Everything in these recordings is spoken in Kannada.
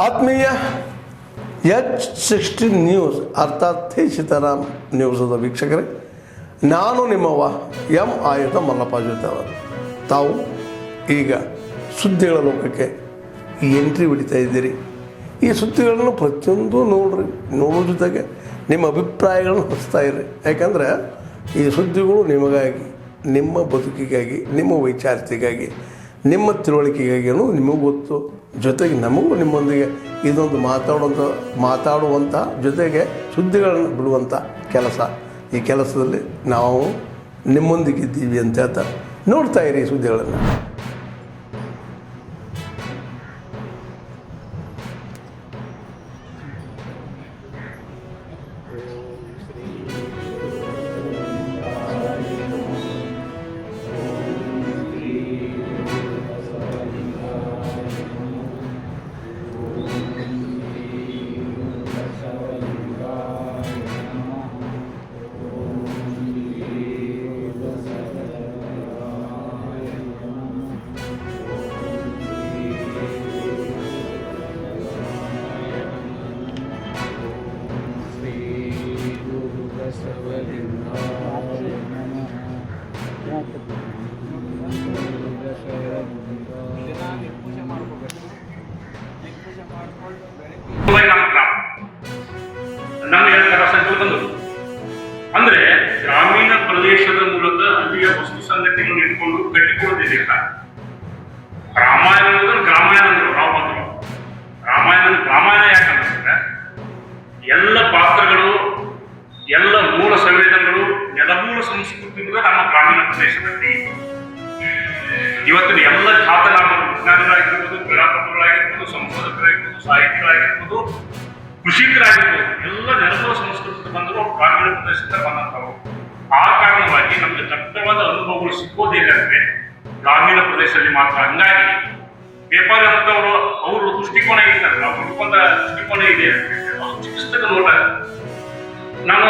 ಆತ್ಮೀಯ H16 ನ್ಯೂಸ್ ಅರ್ಥಾತ್ ಸೀತಾರಾಮ್ ನ್ಯೂಸದ ವೀಕ್ಷಕರೇ, ನಾನು ನಿಮ್ಮವ ಎಂ ಆಯುಧ ಮಲ್ಲಪ್ಪ ಜೊತೆ ಅವರು. ತಾವು ಈಗ ಸುದ್ದಿಗಳ ಲೋಕಕ್ಕೆ ಎಂಟ್ರಿ ಹೊಡಿತಾ ಇದ್ದೀರಿ. ಈ ಸುದ್ದಿಗಳನ್ನು ಪ್ರತಿಯೊಂದು ನೋಡೋ ಜೊತೆಗೆ ನಿಮ್ಮ ಅಭಿಪ್ರಾಯಗಳನ್ನು ಹೊಸ್ತಾ ಇರ್ರಿ. ಯಾಕಂದರೆ ಈ ಸುದ್ದಿಗಳು ನಿಮಗಾಗಿ, ನಿಮ್ಮ ಬದುಕಿಗಾಗಿ, ನಿಮ್ಮ ವೈಚಾರಿಕೆಗಾಗಿ, ನಿಮ್ಮ ತಿಳುವಳಿಕೆಗಾಗಿ ಅನ್ನೋದು ನಿಮಗೂ ಗೊತ್ತು. ಜೊತೆಗೆ ನಮಗೂ ನಿಮ್ಮೊಂದಿಗೆ ಇದೊಂದು ಮಾತಾಡುವಂಥ ಜೊತೆಗೆ ಸುದ್ದಿಗಳನ್ನು ಬಿಡುವಂಥ ಕೆಲಸ. ಈ ಕೆಲಸದಲ್ಲಿ ನಾವು ನಿಮ್ಮೊಂದಿಗಿದ್ದೀವಿ ಅಂತ ಹೇಳ್ತಾ ನೋಡ್ತಾ ಇರಿ ಈ ಸುದ್ದಿಗಳನ್ನು. ಅಂದ್ರೆ ಗ್ರಾಮೀಣ ಪ್ರದೇಶದ ಮೂಲಕ ಅಲ್ಲಿಯ ವಸ್ತು ಸಂಘಟನೆಗಳನ್ನು ಇಟ್ಕೊಂಡು ಕಟ್ಟಿಕೊಳ್ಳೋದಿಲ್ಲ. ರಾಮಾಯಣ ಅಂದ್ರು ನಾವು ಬಂದ್ರು ರಾಮಾಯಣ ಯಾಕಂದ್ರೆ ಎಲ್ಲ ಪಾತ್ರಗಳು, ಎಲ್ಲ ಮೂಲ ಸಂವೇದನೆಗಳು, ನೆಲಮೂಲ ಸಂಸ್ಕೃತಿಗಳು ನಮ್ಮ ಗ್ರಾಮೀಣ ಪ್ರದೇಶದಲ್ಲಿ. ಇವತ್ತಿನ ಎಲ್ಲ ಖ್ಯಾತನಾಮ ವಿಜ್ಞಾನಿಗಳಾಗಿರ್ಬೋದು, ಕ್ರೀಡಾಪಟುಗಳಾಗಿರ್ಬೋದು, ಸಂಶೋಧಕರಾಗಿರ್ಬೋದು, ಸಾಹಿತಿಗಳಾಗಿರ್ಬೋದು, ಕೃಷಿಕರಾಗಿರ್ಬೋದು, ಎಲ್ಲ ನೆಲಮೂಲ ಸಂಸ್ಕೃತಿ ಬಂದರೂ ಗ್ರಾಮೀಣ ಪ್ರದೇಶದಿಂದ ಬಂದಂಥವು. ಆ ಕಾರಣವಾಗಿ ನಮಗೆ ದಟ್ಟವಾದ ಅನುಭವಗಳು ಸಿಕ್ಕೋದಿಲ್ಲ ಅಂದ್ರೆ ಗ್ರಾಮೀಣ ಪ್ರದೇಶದಲ್ಲಿ ಮಾತ್ರ. ಹಂಗಾಗಿ ವ್ಯಾಪಾರ ಅಂತವರು ಅವರು ದೃಷ್ಟಿಕೋನ ಇರ್ತಾರೆ, ನಾವು ಹುಡುಕೊಂಡ ದೃಷ್ಟಿಕೋನ ಇದೆ. ಅವರು ಚಿಕಿತ್ಸಕ ನೋಡ ನಾನು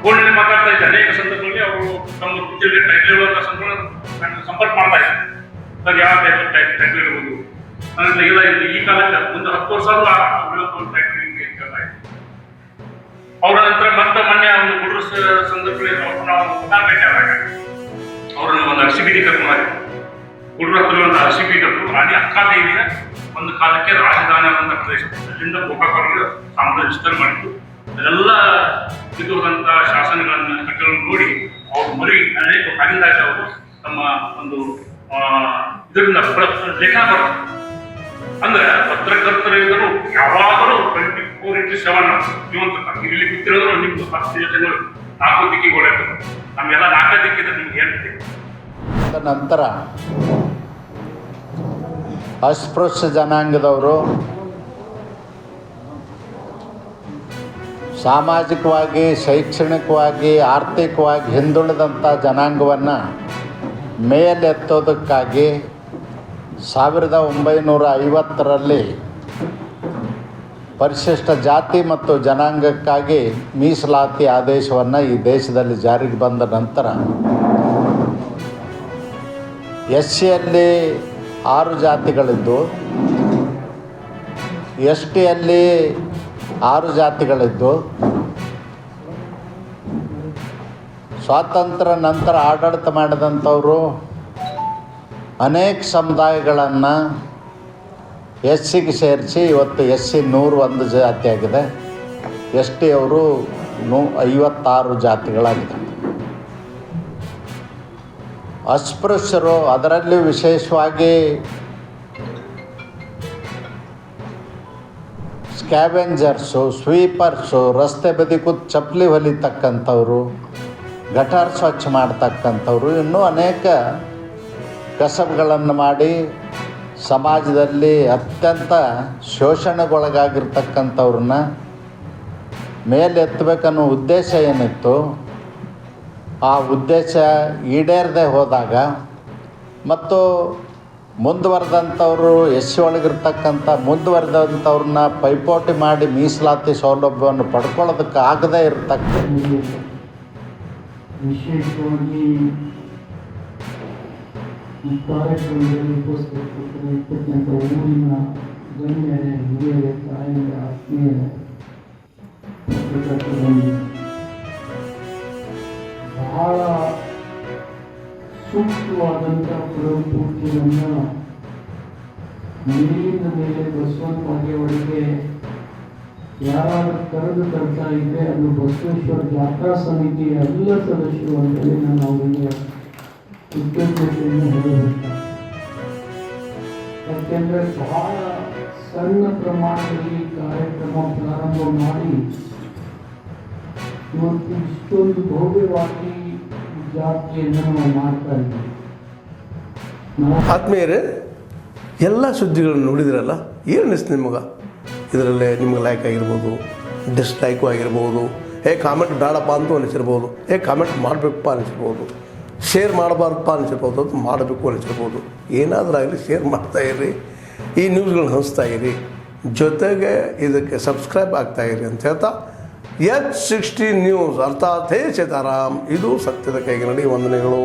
ಫೋನಲ್ಲಿ ಮಾತಾಡ್ತಾ ಇದ್ದೆ. ಅನೇಕ ಸಂದರ್ಭದಲ್ಲಿ ಅವರು ತಮ್ಮ ವೃತ್ತಿಯಲ್ಲಿ ಟೈಟಲ್ ಇರುವಂತಹ ಸಂದರ್ಭ ಸಂಪರ್ಕ ಮಾಡ್ತಾ ಇದ್ದಾರೆ. ಸರ್ ಯಾವ ಟೈಟಲ್ ಇರ್ಬೋದು ಅಂದ್ರೆ ಇಲ್ಲ, ಈ ಕಾಲಕ್ಕೆ ಒಂದು 10 ವರ್ಷ ಟೈಟಲ್ ಅವರ ನಂತರ ಮತ್ತೆ ಮೊನ್ನೆ ಒಂದು ಗುಡ್ರ ಸಂದರ್ಭದಲ್ಲಿ ನಾವು ಗೊತ್ತಾಗಬೇಕಾದಾಗ ಅವ್ರನ್ನ ಒಂದು ಅರಸಿಬೀದಿ ಕರ್ಕೊಂಡು ಗುಡ್ರ ಹತ್ರ ಒಂದು ಅರಸಿಬೀದಿ ಕರ್ಕೊಂಡು ರಾಣಿ ಅಕ್ಕಾದೇವಿಯ ಒಂದು ಕಾಲಕ್ಕೆ ರಾಜಧಾನಿ ಆದಂಥ ಪ್ರದೇಶ, ಅಲ್ಲಿಂದ ಗೋಕಾಕರಿಗೆ ಸಾಮ್ರಾಜ್ಯ ವಿಸ್ತಾರ ಮಾಡಿದ್ದು. ಅದೆಲ್ಲ ಇದುವಂಥ ಶಾಸನಗಳನ್ನ ಕಟ್ಟಗಳನ್ನು ನೋಡಿ ಅವರು ಅನೇಕ ಕಾಗಿದಾಗ ಅವರು ತಮ್ಮ ಒಂದು ಇದರಿಂದ ಲೇಖನ ಬರುತ್ತೆ. ಅಂದ್ರೆ ಪತ್ರಕರ್ತರಿದ್ದರು ಯಾವಾಗಲೂ 24/7 ಜೀವಂತ ಇಲ್ಲಿ ಕೂತಿರೋದ್ರು ನಿಮ್ದು 10 ಜನಗಳು 4 ದಿಕ್ಕಿಗಳು ನಮ್ಗೆಲ್ಲ 4 ದಿಕ್ಕಿದ್ರೆ ನಿಮ್ಗೆ ಹೇಳ್ತೀವಿ. ನಂತರ ಅಸ್ಪೃಶ್ಯ ಜನಾಂಗದವರು ಸಾಮಾಜಿಕವಾಗಿ, ಶೈಕ್ಷಣಿಕವಾಗಿ, ಆರ್ಥಿಕವಾಗಿ ಹಿಂದುಳಿದಂಥ ಜನಾಂಗವನ್ನು ಮೇಲೆತ್ತೋದಕ್ಕಾಗಿ 1950ರಲ್ಲಿ ಪರಿಶಿಷ್ಟ ಜಾತಿ ಮತ್ತು ಜನಾಂಗಕ್ಕಾಗಿ ಮೀಸಲಾತಿ ಆದೇಶವನ್ನು ಈ ದೇಶದಲ್ಲಿ ಜಾರಿಗೆ ಬಂದ ನಂತರ SCಯಲ್ಲಿ 6 ಜಾತಿಗಳಿದ್ದು, STಯಲ್ಲಿ 6 ಜಾತಿಗಳಿದ್ದು, ಸ್ವಾತಂತ್ರ್ಯ ನಂತರ ಆಡಳಿತ ಮಾಡಿದಂಥವರು ಅನೇಕ ಸಮುದಾಯಗಳನ್ನು SCಗೆ ಸೇರಿಸಿ ಇವತ್ತು SC 101 ಜಾತಿಯಾಗಿದೆ. ST ಅವರು 56 ಜಾತಿಗಳಾಗಿದೆ. ಅಸ್ಪೃಶ್ಯರು, ಅದರಲ್ಲಿ ವಿಶೇಷವಾಗಿ ಸ್ಕ್ಯಾವೆಂಜರ್ಸು, ಸ್ವೀಪರ್ಸು, ರಸ್ತೆ ಬದಿ ಕೂತು ಚಪ್ಪಲಿ ಹೊಲಿತಕ್ಕಂಥವ್ರು, ಗಟಾರ್ ಸ್ವಚ್ಛ ಮಾಡ್ತಕ್ಕಂಥವ್ರು, ಇನ್ನೂ ಅನೇಕ ಕಸಬುಗಳನ್ನು ಮಾಡಿ ಸಮಾಜದಲ್ಲಿ ಅತ್ಯಂತ ಶೋಷಣೆಗೊಳಗಾಗಿರ್ತಕ್ಕಂಥವ್ರನ್ನ ಮೇಲೆತ್ತಬೇಕನ್ನೋ ಉದ್ದೇಶ ಏನಿತ್ತು, ಆ ಉದ್ದೇಶ ಈಡೇರದೆ ಹೋದಾಗ ಮತ್ತು ಮುಂದುವರೆದಂಥವರು SC ಒಳಗಿರ್ತಕ್ಕಂಥ ಮುಂದುವರೆದಂಥವ್ರನ್ನ ಪೈಪೋಟಿ ಮಾಡಿ ಮೀಸಲಾತಿ ಸೌಲಭ್ಯವನ್ನು ಪಡ್ಕೊಳ್ಳೋದಕ್ಕೆ ಆಗದೇ ವಿಶೇಷವಾಗಿ ಈ ಕಾರ್ಯಕ್ರಮದಲ್ಲಿ ಉಪಸ್ಥಿತರಿರ್ತಕ್ಕಂಥ ಊರಿನ ಗಣ್ಯರೇ, ಹಿರಿಯರೇ, ತಾಯಿಯರೇ, ಆತ್ಮೀಯರೇ, ಪತ್ರಕರ್ತರ ಬಂಧುಗಳೇ, ಬಹಳ ಸೂಕ್ತವಾದಂಥ ಪೂರ್ತಿಯನ್ನು ಮೇಲಿಂದ ಮೇಲೆ ಬಸವನ ಬಾಗೇವಾಡಿಗೆ ಯಾರಾದರೂ ಕರೆದು ತರ್ತಾ ಇದ್ದರೆ ಅದು ಬಸವೇಶ್ವರ ಜಾತ್ರಾ ಸಮಿತಿಯ ಎಲ್ಲ ಸದಸ್ಯರು ಅಂತೇಳಿ ನಾನು ಅವರಿಗೆ ಕೃತಜ್ಞತೆಯನ್ನು ಹೇಳಬೇಕು. ಯಾಕೆಂದರೆ ಬಹಳ ಸಣ್ಣ ಪ್ರಮಾಣದಲ್ಲಿ ಕಾರ್ಯಕ್ರಮ ಪ್ರಾರಂಭ ಮಾಡಿ ಇವತ್ತು ಇಷ್ಟೊಂದು ಭವ್ಯವಾಗಿ ಜಾತ್ರೆಯನ್ನು ನಾವು ಮಾಡ್ತಾ ಇದ್ದೀವಿ. ಆತ್ಮೀಯರೇ, ಎಲ್ಲ ಸುದ್ದಿಗಳನ್ನು ನೋಡಿದ್ರಲ್ಲ, ಏನು ಅನಿಸ್ತು ನಿಮಗೆ? ಇದರಲ್ಲೇ ನಿಮ್ಗೆ ಲೈಕ್ ಆಗಿರ್ಬೋದು, ಡಿಸ್ಲೈಕು ಆಗಿರ್ಬೋದು, ಕಾಮೆಂಟ್ ಬೇಡಪ್ಪ ಅಂತೂ ಅನಿಸಿರ್ಬೋದು, ಕಾಮೆಂಟ್ ಮಾಡಬೇಕಪ್ಪ ಅನಿಸಿರ್ಬೋದು, ಶೇರ್ ಮಾಡಬಾರ್ದಪ್ಪ ಅನಿಸಿರ್ಬೋದು, ಅದು ಮಾಡಬೇಕು ಅನಿಸಿರ್ಬೋದು. ಏನಾದರೂ ಆಗಲಿ ಶೇರ್ ಮಾಡ್ತಾಯಿರಿ, ಈ ನ್ಯೂಸ್ಗಳನ್ನ ಹಂಚ್ತಾ ಇರಿ, ಜೊತೆಗೆ ಇದಕ್ಕೆ ಸಬ್ಸ್ಕ್ರೈಬ್ ಆಗ್ತಾಯಿರಿ ಅಂತ ಹೇಳ್ತಾ H16 ನ್ಯೂಸ್ ಅರ್ಥಾತ್ ಹೇ ಸೀತಾರಾಮ್, ಇದು ಸತ್ಯದ ಕೈಗೆ ನಡಿ. ವಂದನೆಗಳು.